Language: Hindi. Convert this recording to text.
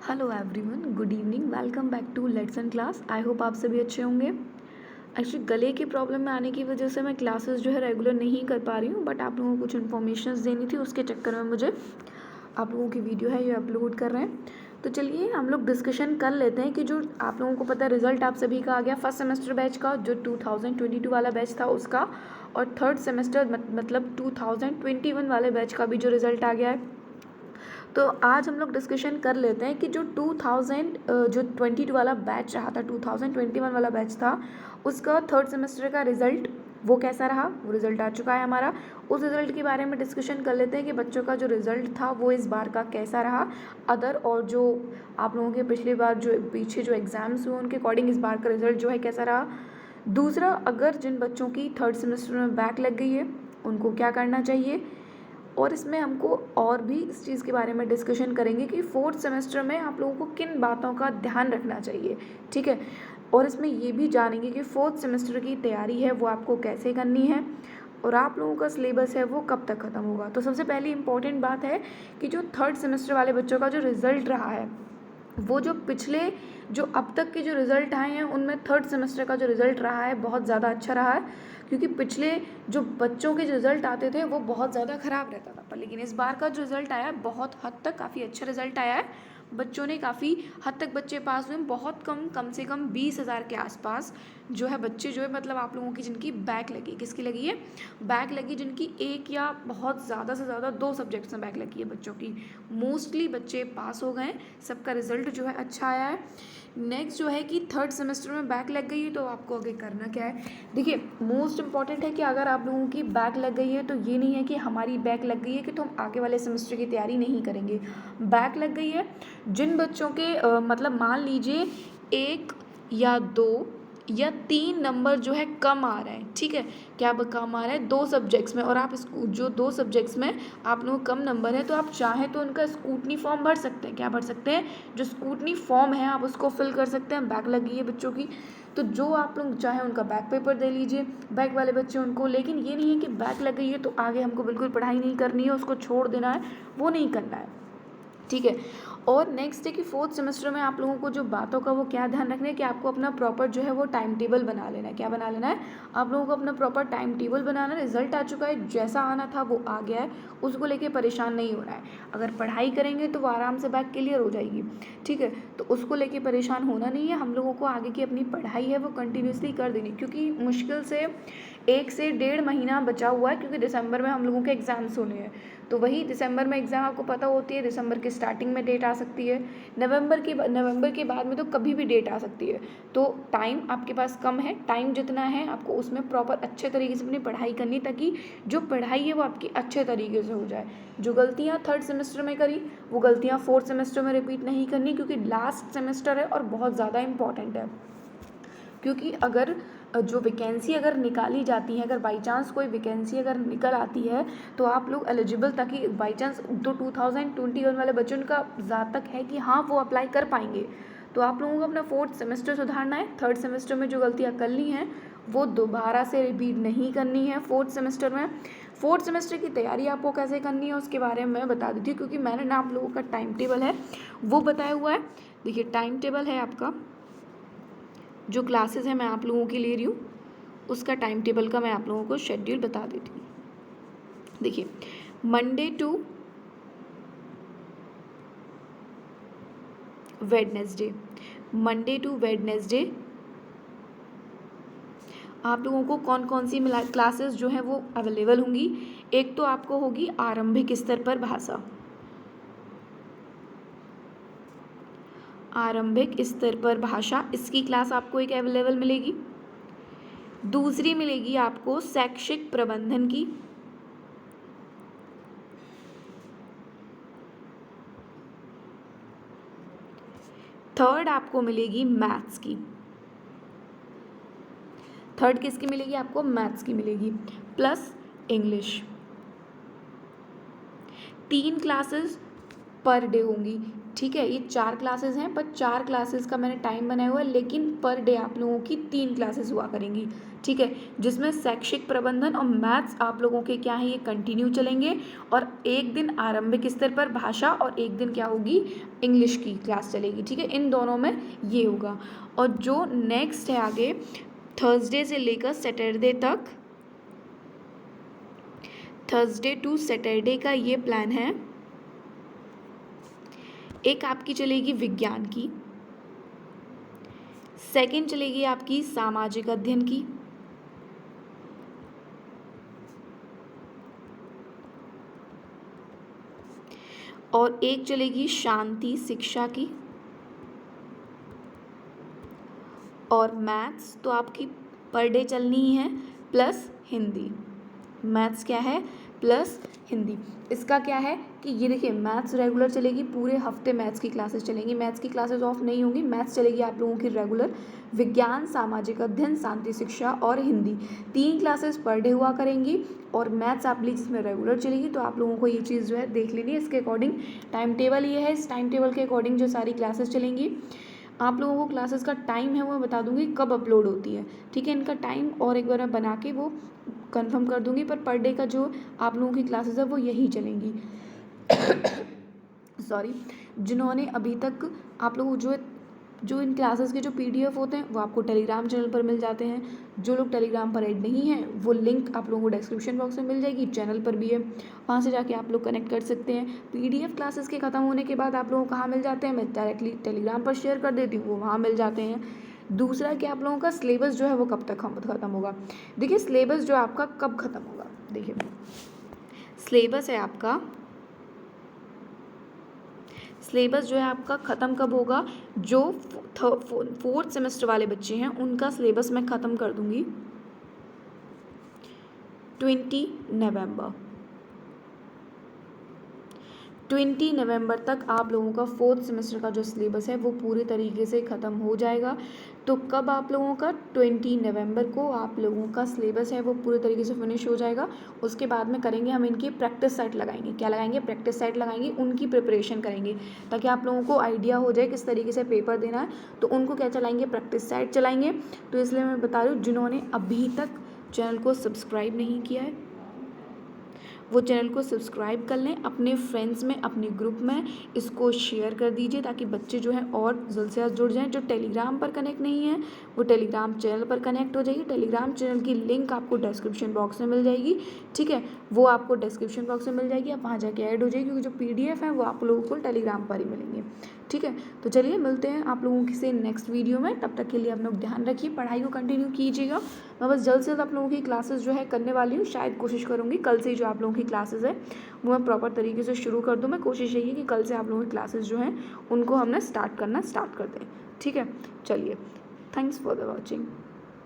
Hello everyone, good evening, welcome back to lesson class. I hope आप सभी अच्छे होंगे। एक्चुअली गले की प्रॉब्लम में आने की वजह से मैं क्लासेस जो है रेगुलर नहीं कर पा रही हूँ, बट आप लोगों को कुछ इन्फॉर्मेशन देनी थी, उसके चक्कर में मुझे आप लोगों की वीडियो है ये अपलोड कर रहे हैं। तो चलिए हम लोग डिस्कशन कर लेते हैं कि जो आप लोगों को पता है रिजल्ट आप सभी का आ गया फर्स्ट सेमेस्टर बैच का, जो 2022 वाला बैच था उसका, और थर्ड सेमेस्टर मतलब 2021 वाले बैच का भी जो रिजल्ट आ गया है। तो आज हम लोग डिस्कशन कर लेते हैं कि जो 22 वाला बैच रहा था, 2021 वाला बैच था, उसका थर्ड सेमेस्टर का रिज़ल्ट वो कैसा रहा। वो रिज़ल्ट आ चुका है हमारा, उस रिज़ल्ट के बारे में डिस्कशन कर लेते हैं कि बच्चों का जो रिज़ल्ट था वो इस बार का कैसा रहा अदर, और जो आप लोगों के पिछली बार जो पीछे जो एग्ज़ाम्स हुए उनके अकॉर्डिंग इस बार का रिज़ल्ट जो है कैसा रहा। दूसरा, अगर जिन बच्चों की थर्ड सेमेस्टर में बैक लग गई है उनको क्या करना चाहिए, और इसमें हमको और भी इस चीज़ के बारे में डिस्कशन करेंगे कि फोर्थ सेमेस्टर में आप लोगों को किन बातों का ध्यान रखना चाहिए, ठीक है। और इसमें ये भी जानेंगे कि फोर्थ सेमेस्टर की तैयारी है वो आपको कैसे करनी है, और आप लोगों का सिलेबस है वो कब तक ख़त्म होगा। तो सबसे पहली इम्पॉर्टेंट बात है कि जो थर्ड सेमेस्टर वाले बच्चों का जो रिज़ल्ट रहा है, वो जो पिछले जो अब तक के जो रिज़ल्ट आए हैं उनमें थर्ड सेमेस्टर का जो रिज़ल्ट रहा है बहुत ज़्यादा अच्छा रहा है, क्योंकि पिछले जो बच्चों के रिज़ल्ट आते थे वो बहुत ज़्यादा ख़राब रहता था, पर लेकिन इस बार का जो रिज़ल्ट आया है बहुत हद तक काफ़ी अच्छा रिज़ल्ट आया है। बच्चों ने काफ़ी हद तक बच्चे पास हुए, बहुत कम से कम 20,000 के आसपास जो है बच्चे जो है, मतलब आप लोगों की जिनकी बैक लगी, किसकी लगी है बैक लगी, जिनकी एक या बहुत ज़्यादा से ज़्यादा 2 सब्जेक्ट्स में बैक लगी है बच्चों की, मोस्टली बच्चे पास हो गए, सबका रिज़ल्ट जो है अच्छा आया है। नेक्स्ट जो है कि थर्ड सेमेस्टर में बैक लग गई है तो आपको आगे करना क्या है। देखिए, मोस्ट इंपॉर्टेंट है कि अगर आप लोगों की बैक लग गई है तो ये नहीं है कि हमारी बैक लग गई है कि तो हम आगे वाले सेमेस्टर की तैयारी नहीं करेंगे। बैक लग गई है जिन बच्चों के मतलब मान लीजिए 1 या 2 या 3 नंबर जो है कम आ रहे हैं, ठीक है, क्या कम आ रहा है 2 सब्जेक्ट्स में, और आप इसको जो 2 सब्जेक्ट्स में आप लोगों कम नंबर है तो आप चाहें तो उनका स्कूटनी फॉर्म भर सकते हैं। क्या भर सकते हैं? जो स्कूटनी फॉर्म है आप उसको फिल कर सकते हैं। बैक लगी है बच्चों की तो जो आप लोग चाहें उनका बैक पेपर दे लीजिए, बैक वाले बच्चे उनको, लेकिन ये नहीं है कि बैक लग गई है तो आगे हमको बिल्कुल पढ़ाई नहीं करनी है, उसको छोड़ देना है, वो नहीं करना है, ठीक है। और नेक्स्ट है कि फोर्थ सेमेस्टर में आप लोगों को जो बातों का वो क्या ध्यान रखना है कि आपको अपना प्रॉपर जो है वो टाइम टेबल बना लेना है। क्या बना लेना है? आप लोगों को अपना प्रॉपर टाइम टेबल बनाना है। रिजल्ट आ चुका है, जैसा आना था वो आ गया है, उसको लेके परेशान नहीं होना है। अगर पढ़ाई करेंगे तो वो आराम से बैक क्लियर हो जाएगी, ठीक है, तो उसको लेके परेशान होना नहीं है। हम लोगों को आगे की अपनी पढ़ाई है वो कंटिन्यूसली कर देनी, क्योंकि मुश्किल से 1 से 1.5 महीना बचा हुआ है, क्योंकि दिसंबर में हम लोगों के एग्ज़ाम्स होने हैं। तो वही दिसंबर में एग्ज़ाम आपको पता होती है, दिसंबर की स्टार्टिंग में डेट आ सकती है, नवंबर के बाद में तो कभी भी डेट आ सकती है। तो टाइम आपके पास कम है, टाइम जितना है आपको उसमें प्रॉपर अच्छे तरीके से अपनी पढ़ाई करनी, ताकि जो पढ़ाई है वो आपकी अच्छे तरीके से हो जाए। जो गलतियाँ थर्ड सेमेस्टर में करी वो गलतियाँ फोर्थ सेमेस्टर में रिपीट नहीं करनी, क्योंकि लास्ट सेमेस्टर है और बहुत ज़्यादा इंपॉर्टेंट है। क्योंकि अगर जो वैकेंसी अगर निकाली जाती है, अगर बाई चांस कोई वैकेंसी अगर निकल आती है तो आप लोग एलिजिबल, ताकि बाई चांस तो 2021 वाले बच्चों का ज़्यादा तक है कि हाँ वो अप्लाई कर पाएंगे। तो आप लोगों को अपना फोर्थ सेमेस्टर सुधारना है, थर्ड सेमेस्टर में जो गलतियाँ कर ली हैं वो दोबारा से रिपीट नहीं करनी है फोर्थ सेमेस्टर में। फोर्थ सेमेस्टर की तैयारी आपको कैसे करनी है उसके बारे में मैं बता देती हूँ, क्योंकि मैंने ना आप लोगों का टाइम टेबल है वो बताया हुआ है। देखिए, टाइम टेबल है आपका, जो क्लासेस है मैं आप लोगों की ले रही हूँ उसका टाइम टेबल का मैं आप लोगों को शेड्यूल बता देती हूँ। देखिए, Monday to Wednesday, Monday to Wednesday आप लोगों को कौन कौन सी क्लासेस जो हैं वो अवेलेबल होंगी। एक तो आपको होगी आरंभिक स्तर पर भाषा, आरंभिक स्तर पर भाषा, इसकी क्लास आपको एक अवेलेबल मिलेगी। दूसरी मिलेगी आपको शैक्षिक प्रबंधन की, थर्ड आपको मिलेगी मैथ्स की, थर्ड किसकी मिलेगी आपको? मैथ्स की मिलेगी, plus English. 3 classes per day होंगी, ठीक है। ये 4 क्लासेस हैं, पर 4 क्लासेस का मैंने टाइम बनाया हुआ है, लेकिन पर डे आप लोगों की 3 क्लासेस हुआ करेंगी, ठीक है, जिसमें शैक्षिक प्रबंधन और मैथ्स आप लोगों के क्या है ये कंटिन्यू चलेंगे, और एक दिन आरंभिक स्तर पर भाषा और एक दिन क्या होगी इंग्लिश की क्लास चलेगी। ठीक है, इन दोनों में ये होगा। और जो नेक्स्ट है आगे थर्सडे से लेकर सैटरडे तक, थर्सडे टू सैटरडे का ये प्लान है। एक आपकी चलेगी विज्ञान की, सेकंड चलेगी आपकी सामाजिक अध्ययन की, और एक चलेगी शांति शिक्षा की, और मैथ्स तो आपकी पर डे चलनी ही है, प्लस हिंदी। मैथ्स क्या है प्लस हिंदी। इसका क्या है कि ये देखिए मैथ्स रेगुलर चलेगी, पूरे हफ्ते मैथ्स की क्लासेस चलेंगी, मैथ्स की क्लासेस ऑफ नहीं होंगी, मैथ्स चलेगी आप लोगों की रेगुलर। विज्ञान, सामाजिक अध्ययन, शांति शिक्षा और हिंदी 3 क्लासेस पर डे हुआ करेंगी, और मैथ्स आप ली जिसमें रेगुलर चलेगी। तो आप लोगों को ये चीज़ जो है देख लेनी है, इसके अकॉर्डिंग टाइम टेबल ये है, इस टाइम टेबल के अकॉर्डिंग जो सारी क्लासेस चलेंगी। आप लोगों को क्लासेस का टाइम है वो मैं बता दूंगी कब अपलोड होती है। ठीक है, इनका टाइम और एक बार मैं बना के वो कंफर्म कर दूंगी, पर डे का जो आप लोगों की क्लासेस है वो यही चलेंगी। सॉरी, जिन्होंने अभी तक आप लोग जो इन क्लासेस के जो PDF होते हैं वो आपको टेलीग्राम चैनल पर मिल जाते हैं। जो लोग टेलीग्राम पर ऐड नहीं हैं वो लिंक आप लोगों को डिस्क्रिप्शन बॉक्स में मिल जाएगी, चैनल पर भी है, वहाँ से जाके आप लोग कनेक्ट कर सकते हैं। PDF क्लासेस के ख़त्म होने के बाद आप लोगों को कहाँ मिल जाते हैं, मैं डायरेक्टली टेलीग्राम पर शेयर कर देती हूँ, वो वहाँ मिल जाते हैं। दूसरा कि आप लोगों का सिलेबस जो है वो कब तक ख़त्म होगा। देखिए सिलेबस जो आपका कब ख़त्म होगा, देखिए सिलेबस है आपका, सिलेबस जो है आपका ख़त्म कब होगा, जो 4th सेमेस्टर वाले बच्चे हैं उनका सिलेबस मैं ख़त्म कर दूंगी 20 नवंबर। 20 नवंबर तक आप लोगों का 4th सेमेस्टर का जो सिलेबस है वो पूरे तरीके से ख़त्म हो जाएगा। तो कब आप लोगों का 20 नवंबर को आप लोगों का सिलेबस है वो पूरे तरीके से फिनिश हो जाएगा। उसके बाद में करेंगे हम इनकी प्रैक्टिस सेट लगाएंगे, क्या लगाएंगे, प्रैक्टिस सेट लगाएंगे, उनकी प्रिपरेशन करेंगे ताकि आप लोगों को आइडिया हो जाए किस तरीके से पेपर देना है। तो उनको क्या चलाएंगे, प्रैक्टिस सेट चलाएंगे। तो इसलिए मैं बता रही हूँ जिन्होंने अभी तक चैनल को सब्सक्राइब नहीं किया है वो चैनल को सब्सक्राइब कर लें, अपने फ्रेंड्स में, अपने ग्रुप में इसको शेयर कर दीजिए ताकि बच्चे जो हैं और जल्द से जल्द जुड़ जाएं। जो टेलीग्राम पर कनेक्ट नहीं है वो टेलीग्राम चैनल पर कनेक्ट हो जाइए। टेलीग्राम चैनल की लिंक आपको डिस्क्रिप्शन बॉक्स में मिल जाएगी। ठीक है, वो आपको डिस्क्रिप्शन बॉक्स में मिल जाएगी, आप वहाँ जाके ऐड हो जाएगी, क्योंकि जो PDF है वो आप लोगों को टेलीग्राम पर ही मिलेंगे। ठीक है, तो चलिए मिलते हैं आप लोगों से नेक्स्ट वीडियो में। तब तक के लिए आप लोग ध्यान रखिए, पढ़ाई को कंटिन्यू कीजिएगा। मैं बस जल्द से जल्द आप लोगों की क्लासेस जो है करने वाली हूँ, शायद कोशिश करूँगी कल से ही जो आप लोगों की क्लासेस है वो मैं प्रॉपर तरीके से शुरू कर दूँ। मैं कोशिश यही है कि कल से आप लोगों की क्लासेस जो हैं उनको हमने स्टार्ट कर दें। ठीक है, चलिए, थैंक्स फॉर द वॉचिंग।